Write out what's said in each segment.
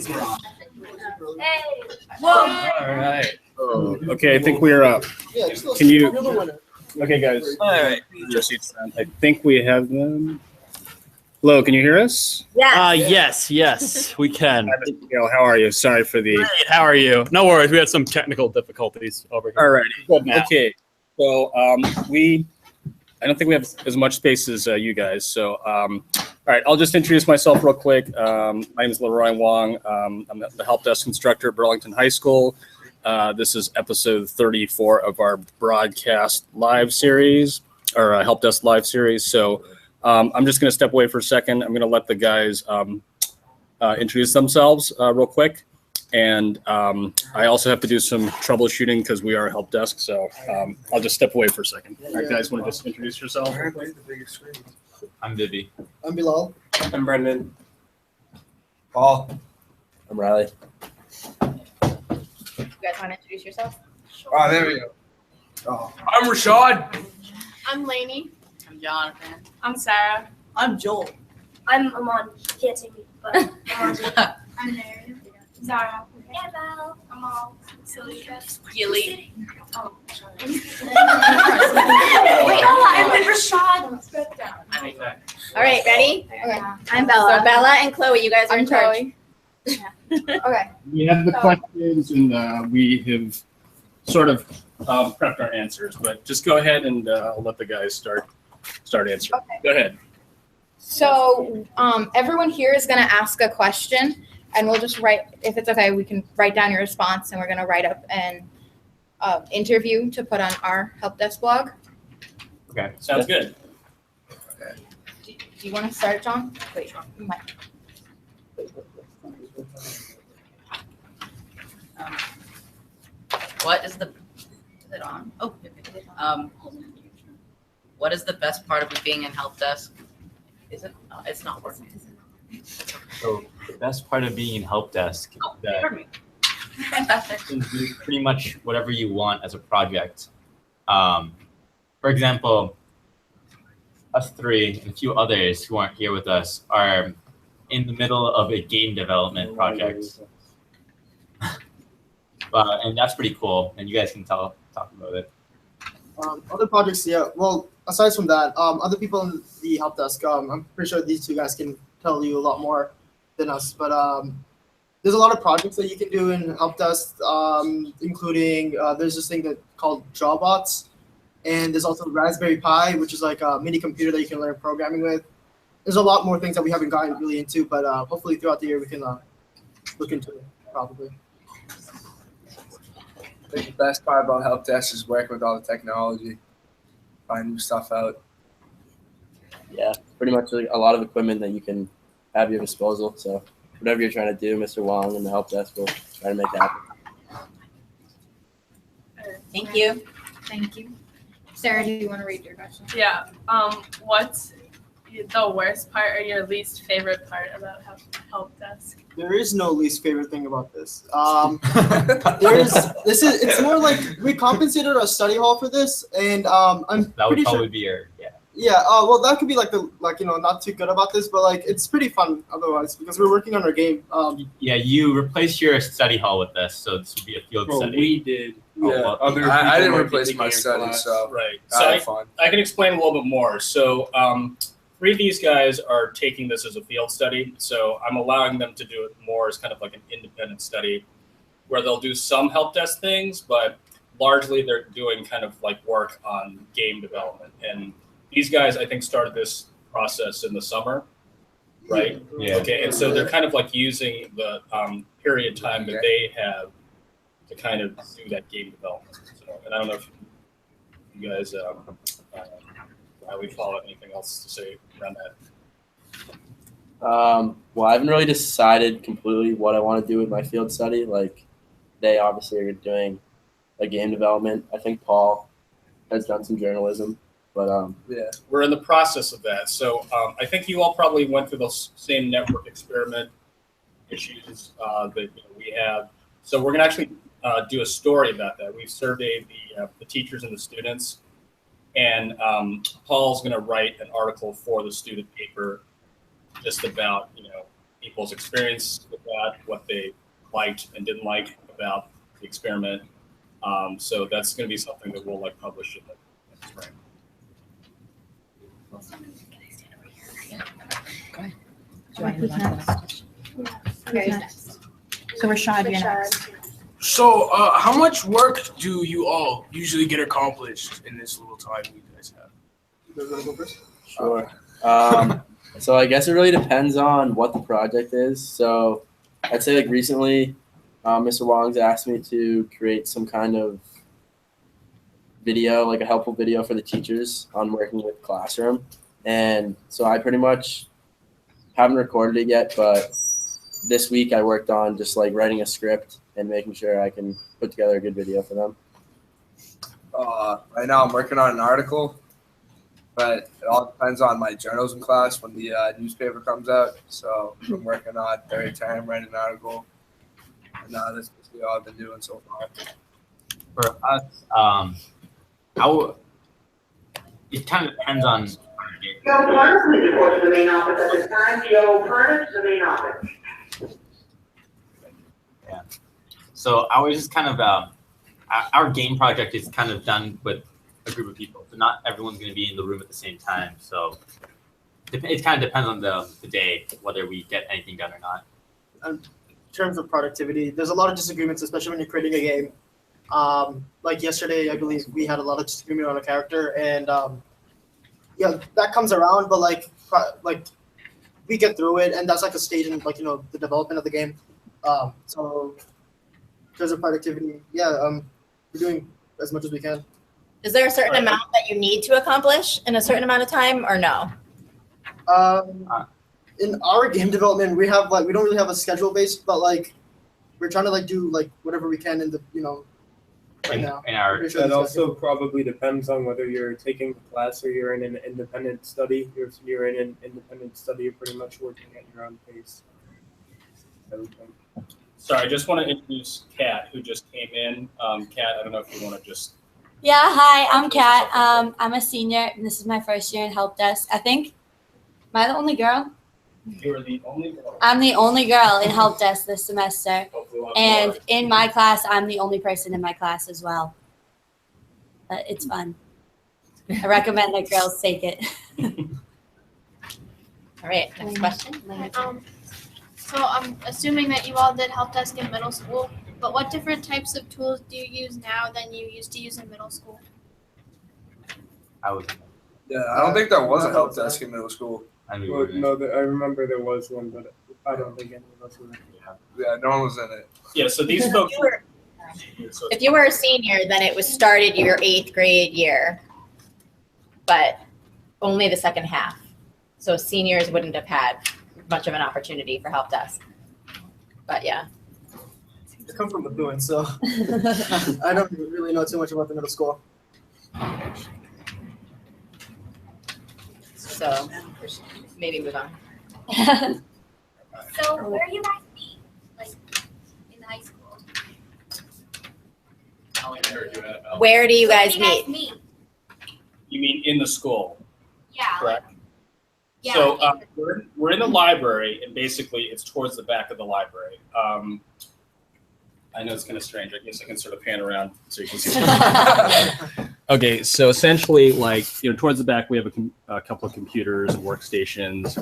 Hey. Whoa. All right. Oh, okay, I think we are up. Can you? Okay, guys. All right. I think we have them. Hello, can you hear us? Yes, we can. Hi, Mr. Gill, how are you? Sorry for the. Great, how are you? No worries, we had some technical difficulties over here. All right. Good now. Okay. So I don't think we have as much space as you guys. So all right, I'll just introduce myself real quick. My name is Leroy Wong. I'm the help desk instructor at Burlington High School. This is episode 34 of our broadcast live series, or help desk live series. So I'm just going to step away for a second. I'm going to let the guys introduce themselves real quick. And I also have to do some troubleshooting because we are a help desk. So I'll just step away for a second. All right, guys, want to just introduce yourself? I'm Vivi. I'm Bilal. I'm Brendan. Paul. I'm Riley. You guys want to introduce yourself? Oh, there we go. Oh. I'm Rashad. I'm Lainey. I'm Jonathan. I'm Sarah. I'm Joel. I'm Amon. Can't see me, but Amon. I'm Mary. Zara. Annabelle. Amal. Celia. Gilly. Oh, Wait, I'm with Rashad. Spit down. All right, ready? Okay. I'm Bella. So Bella and Chloe, you guys are I'm in charge. Chloe. Okay. We have the questions and we have sort of prepped our answers, but just go ahead and I'll let the guys start answering. Okay. Go ahead. So everyone here is going to ask a question, and we'll just write, if it's okay, we can write down your response, and we're going to write up an interview to put on our help desk blog. Okay, sounds good. Do you want to start, John? Wait, you might. What is it on? Oh, what is the best part of being in help desk? Is it? No, it's not working. So the best part of being in help desk Oh, is that pardon me. Fantastic. you can do pretty much whatever you want as a project. For example, us three and a few others who aren't here with us are in the middle of a game development project. And that's pretty cool, and you guys can talk about it. Other projects, yeah. Well, aside from that, other people in the help desk, I'm pretty sure these two guys can tell you a lot more than us. But there's a lot of projects that you can do in help desk, including there's this thing called Drawbots, and there's also Raspberry Pi, which is like a mini computer that you can learn programming with. There's a lot more things that we haven't gotten really into, but hopefully throughout the year we can look into it, probably. I think the best part about help desk is working with all the technology, find new stuff out. Yeah, pretty much like a lot of equipment that you can have at your disposal. So whatever you're trying to do, Mr. Wong and the help desk will try to make it happen. Thank you. Thank you. Sarah, do you want to read your question? Yeah. What's the worst part or your least favorite part about help desk? There is no least favorite thing about this. It's more like we compensated our study hall for this, and I'm That would pretty probably sure. be your Yeah. Well, that could be not too good about this, but like it's pretty fun otherwise because we're working on our game. Yeah, you replaced your study hall with this, so this would be a field study. We did. Yeah, I didn't replace my study, so Right. I So had fun. I can explain a little bit more. So three of these guys are taking this as a field study. So I'm allowing them to do it more as kind of like an independent study where they'll do some help desk things, but largely they're doing kind of like work on game development. And these guys, I think, started this process in the summer, right? Yeah. Okay, and so they're kind of like using the period of time that they have to kind of do that game development. So, and I don't know if you guys, how we follow it, anything else to say around that? Well, I haven't really decided completely what I want to do with my field study. Like, they obviously are doing a game development. I think Paul has done some journalism, but Yeah. We're in the process of that. So I think you all probably went through those same network experiment issues that we have. So we're going to actually do a story about that. We've surveyed the teachers and the students, and Paul's going to write an article for the student paper just about people's experience with at, what they liked and didn't like about the experiment. So that's going to be something that we'll like publish in the spring. So Rashad, you're next. So, how much work do you all usually get accomplished in this little time you guys have? You guys wanna go first? Sure. So I guess it really depends on what the project is. So I'd say like recently, Mr. Wong's asked me to create some kind of video, like a helpful video for the teachers on working with Classroom. And so I pretty much haven't recorded it yet, but this week I worked on just like writing a script and making sure I can put together a good video for them. Right now I'm working on an article, but it all depends on my journalism class when the newspaper comes out. So I'm working on every time writing an article, and that's basically all I've been doing so far. For us, it kind of depends on. Joe Parnas, please report to the main office at this time. Joe Parnas to the main office. Yeah. So ours is kind of our game project is kind of done with a group of people. So not everyone's going to be in the room at the same time. So it kind of depends on the day whether we get anything done or not. In terms of productivity, there's a lot of disagreements, especially when you're creating a game. Like yesterday, I believe we had a lot of disagreement on a character, and yeah, that comes around. But like we get through it, and that's like a stage in the development of the game. So in terms of productivity, yeah, we're doing as much as we can. Is there a certain amount that you need to accomplish in a certain amount of time, or no? In our game development, we have we don't really have a schedule based, but we're trying to do whatever we can in the right now. In our That also probably depends on whether you're taking a class or you're in an independent study. If you're in an independent study, you're pretty much working at your own pace. Everything. Sorry, I just want to introduce Kat, who just came in. Kat, I don't know if you want to just. Yeah, hi, I'm Kat. I'm a senior, and this is my first year in Help Desk. I think. Am I the only girl? You're the only girl. I'm the only girl in Help Desk this semester. And in my class, I'm the only person in my class as well. But it's fun. I recommend that girls take it. All right, next question. So I'm assuming that you all did help desk in middle school, but what different types of tools do you use now than you used to use in middle school? Yeah, I don't think there was a help desk in middle school. Well, no, I remember there was one, but I don't think any of us were in it. Yeah, no one was in it. Yeah, so these folks. If you were a senior, then it was started your 8th grade year, but only the second half. So seniors wouldn't have had much of an opportunity for help desk. But yeah. I come from Methuen, so I don't really know too much about the middle school. So maybe move on. So where do you guys meet, in high school? Where do you So guys where do meet? You mean in the school? Yeah. Correct. Yeah. So we're in the library, and basically it's towards the back of the library. I know it's kind of strange. I guess I can sort of pan around so you can see. Okay, so essentially, towards the back, we have a couple of computers and workstations.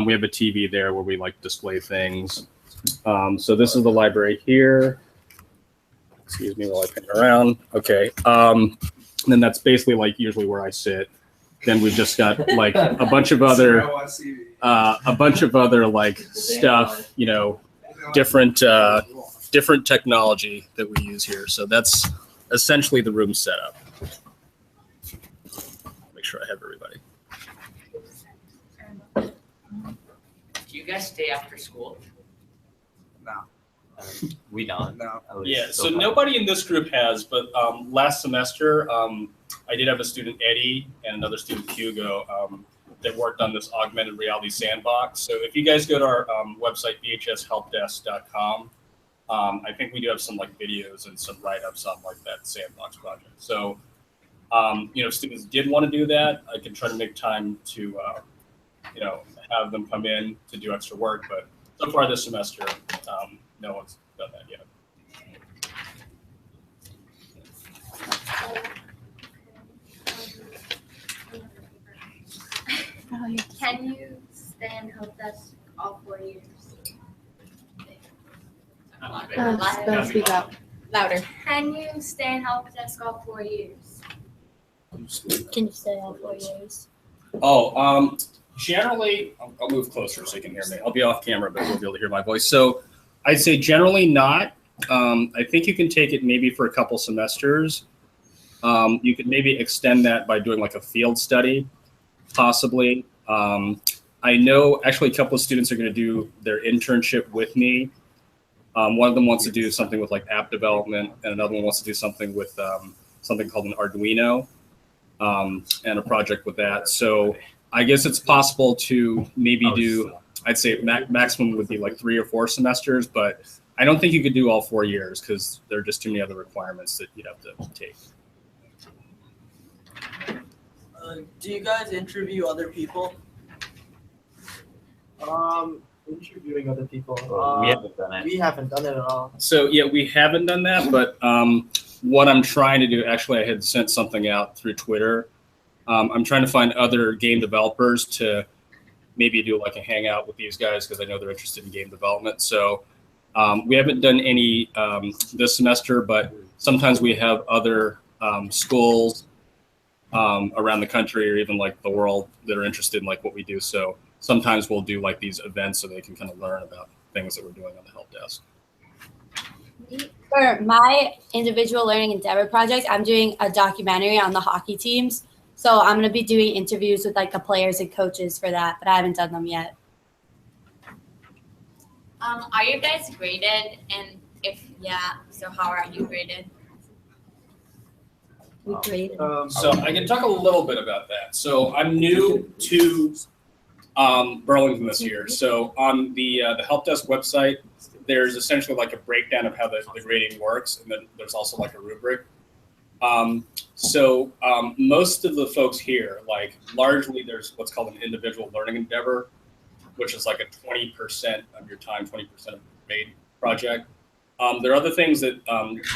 We have a TV there where we display things. So this is the library here. Excuse me while I pan around. Okay, and then that's basically usually where I sit. Then we've just got a bunch of other stuff, different technology that we use here. So that's essentially the room setup. Make sure I have everybody. Do you guys stay after school? No. We don't. No. Yeah, so nobody in this group has, but last semester, I did have a student, Eddie, and another student, Hugo, that worked on this augmented reality sandbox. So if you guys go to our website, BHSHelpDesk.com, I think we do have some videos and some write-ups on that sandbox project. So, if students did want to do that, I can try to make time to, have them come in to do extra work. But so far this semester, no one's done that yet. Can you stay in help desk all 4 years? Speak up. Louder. Can you stay in help desk all 4 years? Can you stay all 4 years? Oh, generally, I'll move closer so you can hear me. I'll be off camera, but you'll be able to hear my voice. So I'd say generally not. I think you can take it maybe for a couple semesters. You could maybe extend that by doing like a field study, possibly. I know actually a couple of students are going to do their internship with me. One of them wants to do something with like app development, and another one wants to do something with something called an Arduino, and a project with that. So I guess it's possible to maybe do, I'd say maximum would be like 3 or 4 semesters, but I don't think you could do all 4 years because there are just too many other requirements that you'd have to take. Do you guys interview other people? Interviewing other people. We haven't done it. We haven't done it at all. So yeah, we haven't done that, but what I'm trying to do, actually I had sent something out through Twitter. I'm trying to find other game developers to maybe do like a hangout with these guys because I know they're interested in game development. So we haven't done any this semester, but sometimes we have other schools around the country or even like the world that are interested in like what we do. So sometimes we'll do like these events so they can kind of learn about things that we're doing on the help desk. For my individual learning endeavor project, I'm doing a documentary on the hockey teams. So I'm going to be doing interviews with like the players and coaches for that, but I haven't done them yet. Are you guys graded? And if yeah, so how are you graded? We graded. So I can talk a little bit about that. So I'm new to Burlington this year. So on the help desk website, there's essentially like a breakdown of how the grading works, and then there's also like a rubric. So most of the folks here, like largely there's what's called an individual learning endeavor, which is like a 20% of your time, 20% of your grade project. There are other things that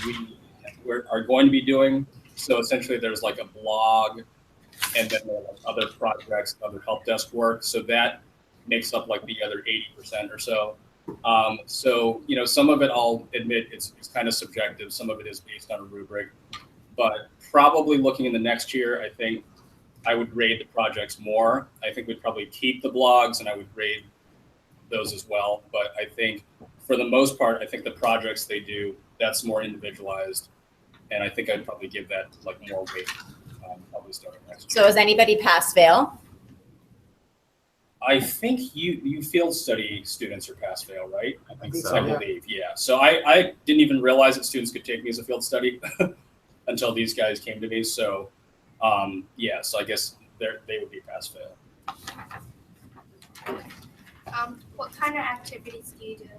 we are going to be doing. So essentially there's like a blog, and then there are like other projects, other help desk work. So that makes up like the other 80% or so. So, you know, some of it I'll admit it's kind of subjective. Some of it is based on a rubric, but probably looking in the next year, I think I would grade the projects more. I think we'd probably keep the blogs and I would grade those as well. But I think for the most part, I think the projects they do, that's more individualized. And I think I'd probably give that like more weight, probably starting next year. So is anybody pass fail? I think you field study students are pass fail, right? I think so. I believe, yeah. So I didn't even realize that students could take me as a field study until these guys came to me. So yeah, so I guess they would be pass fail. What kind of activities do you do?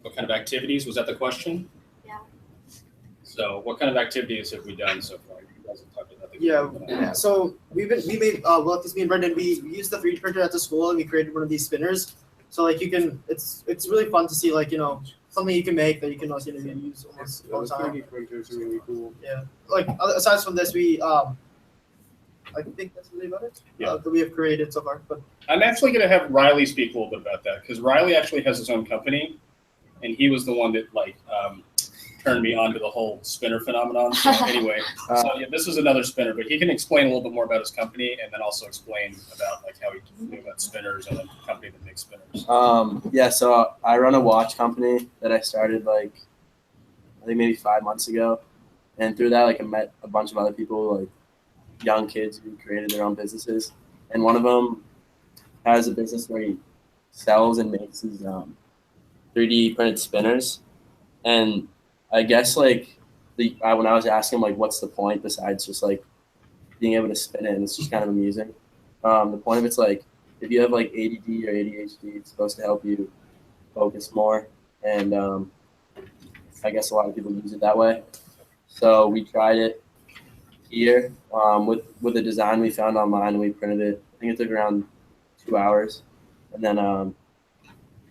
What kind of activities? Was that the question? Yeah. So what kind of activities have we done so far? You guys have talked about that. Yeah. So we made well, this me and Brendan, we used the 3D printer at the school and we created one of these spinners. So like you can, it's really fun to see like, you know, something you can make that you can also use almost all the time. 3D printers are really cool. Yeah. Like aside from this, we I think that's really about it. Yeah. That we have created so far. But I'm actually going to have Riley speak a little bit about that because Riley actually has his own company, and he was the one that like turned me on to the whole spinner phenomenon. So anyway, so yeah, this is another spinner, but he can explain a little bit more about his company and then also explain about like how he knew about spinners and the company that makes spinners. Yeah, so I run a watch company that I started like I think maybe 5 months ago, and through that like I met a bunch of other people, like young kids who created their own businesses, and one of them has a business where he sells and makes his 3D printed spinners. And I guess like when I was asking him like what's the point besides just like being able to spin it, and it's just kind of amusing. The point of it's like if you have like ADD or ADHD, it's supposed to help you focus more, and I guess a lot of people use it that way. So we tried it here with a design we found online, and we printed it. I think it took around 2 hours, and then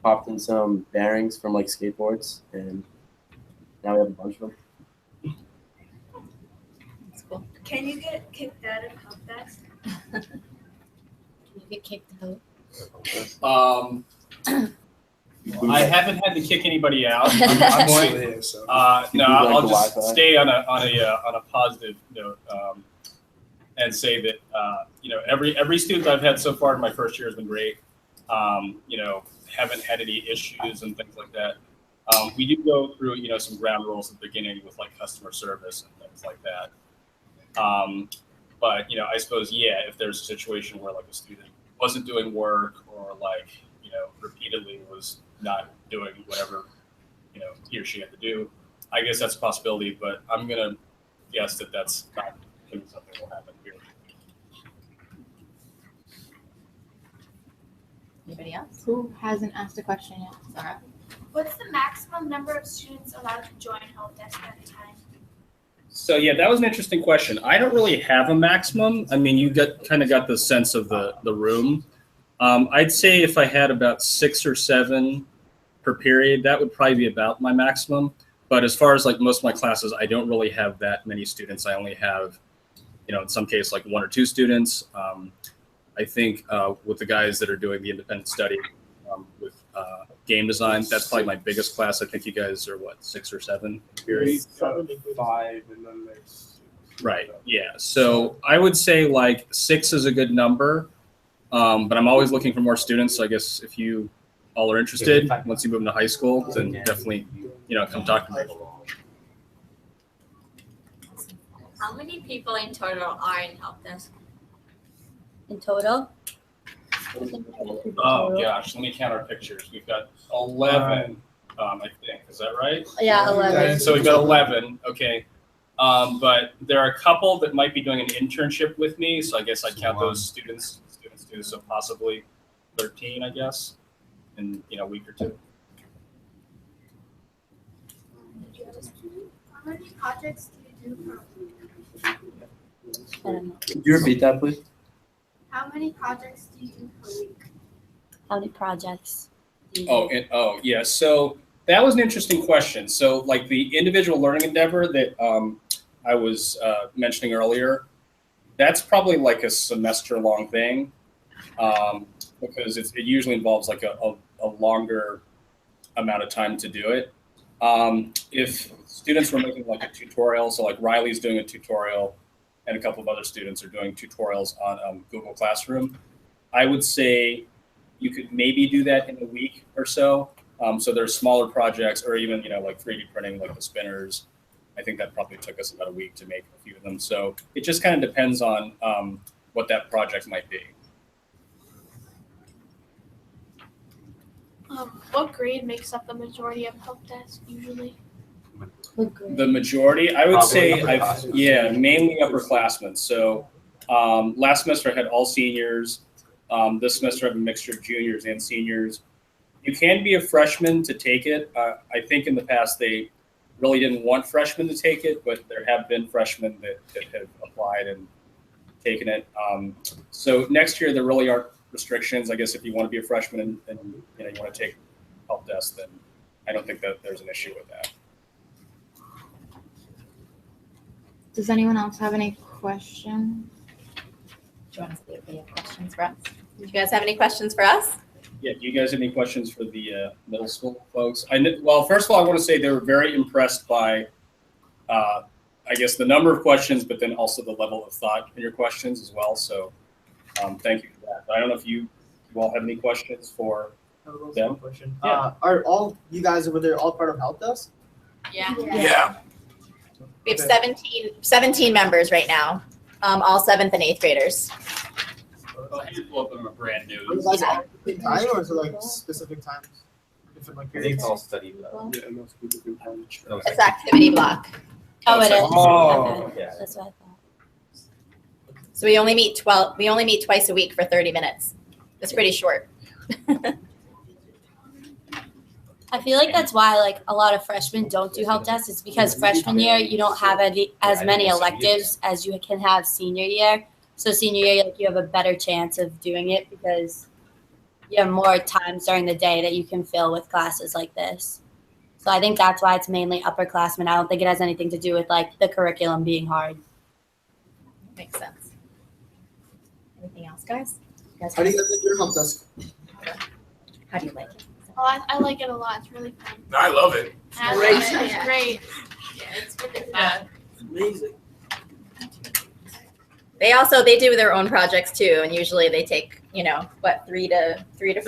popped in some bearings from like skateboards, and now we have a bunch of them. Can you get kicked out of help desk? Can you get kicked out? I haven't had to kick anybody out. I'm still here, so. No, I'll just stay on a positive note and say that every student I've had so far in my first year has been great. Haven't had any issues and things like that. We do go through some ground rules at the beginning with like customer service and things like that. But I suppose if there's a situation where like a student wasn't doing work or like repeatedly was not doing whatever he or she had to do, I guess that's a possibility. But I'm gonna guess that that's not something that will happen here. Anybody else? Who hasn't asked a question yet? Sarah. What's the maximum number of students allowed to join help desk at a time? So that was an interesting question. I don't really have a maximum. I mean, you kind of got the sense of the room. I'd say if I had about 6 or 7 per period, that would probably be about my maximum. But as far as like most of my classes, I don't really have that many students. I only have, in some cases like 1 or 2 students. I think with the guys that are doing the independent study with game design, that's probably my biggest class. I think you guys are 6 or 7 period? 5, and then there's 6. Right. Yeah. So I would say like 6 is a good number, but I'm always looking for more students. So I guess if you all are interested, once you move into high school, then definitely come talk to me. How many people in total are in help desk? In total? Oh gosh, let me count our pictures. We've got 11, I think. Is that right? Yeah, 11. So we've got 11. Okay. But there are a couple that might be doing an internship with me, so I guess I'd count those students too. So possibly 13, I guess, in a week or 2. How many projects do you do per week? Could you repeat that, please? How many projects do you do per week? How many projects? Yeah. So that was an interesting question. So like the individual learning endeavor that I was mentioning earlier, that's probably like a semester-long thing because it usually involves like a longer amount of time to do it. If students were making like a tutorial, so like Riley's doing a tutorial and a couple of other students are doing tutorials on Google Classroom, I would say you could maybe do that in a week or so. So there's smaller projects or even, like 3D printing, like the spinners. I think that probably took us about a week to make a few of them. So it just kind of depends on what that project might be. What grade makes up the majority of help desk usually? The majority, I would say, mainly upperclassmen. So last semester I had all seniors. This semester I have a mixture of juniors and seniors. You can be a freshman to take it. I think in the past they really didn't want freshmen to take it, but there have been freshmen that have applied and taken it. So next year there really aren't restrictions. I guess if you want to be a freshman and you want to take help desk, then I don't think that there's an issue with that. Does anyone else have any questions? Do you want to see if we have questions for us? Did you guys have any questions for us? Yeah, do you guys have any questions for the middle school folks? Well, first of all, I want to say they were very impressed by, I guess, the number of questions, but then also the level of thought in your questions as well. So thank you for that. I don't know if you all have any questions for them. Question. Yeah. Are all you guys over there all part of help desk? Yeah. Yeah. We have 17 members right now, all 7th and 8th graders. A handful of them are brand new. Is that all at the same time or is it like specific times? Different like I think periods? it's all study. It's activity block. Oh, it is. Oh, Okay. yeah. That's what I thought. So we only meet twice a week for 30 minutes. It's pretty short. I feel like that's why like a lot of freshmen don't do help desk. It's because freshman year you don't have as many electives as you can have senior year. So senior year, like you have a better chance of doing it because you have more times during the day that you can fill with classes like this. So I think that's why it's mainly upperclassmen. I don't think it has anything to do with like the curriculum being hard. Makes sense. Anything else, guys? How do you guys like your help desk? How do you like it? Well, I like it a lot. It's really fun. I love it. I Great. love it. It's great. Yeah, it's really fun. Yeah. It's amazing. They do their own projects too, and usually they take, you know, what, 3 to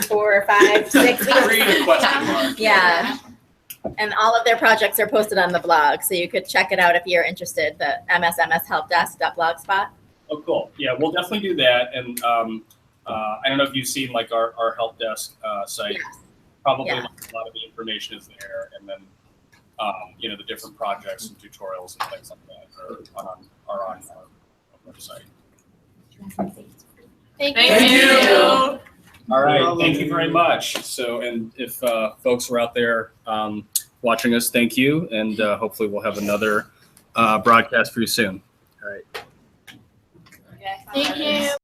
4 or 5, 6 weeks. 3 to question mark. Yeah. And all of their projects are posted on the blog, so you could check it out if you're interested, the msmshelpdesk.blogspot. Oh, cool. Yeah, we'll definitely do that. And I don't know if you've seen like our help desk site. Yes. Probably Yeah. like, a lot of the information is there, and then you know, the different projects and tutorials and things like that are on our website. Thank Thank you. you. All right, thank you very much. So, and if folks are out there watching us, thank you, and hopefully we'll have another broadcast for you soon. All right. Thank you.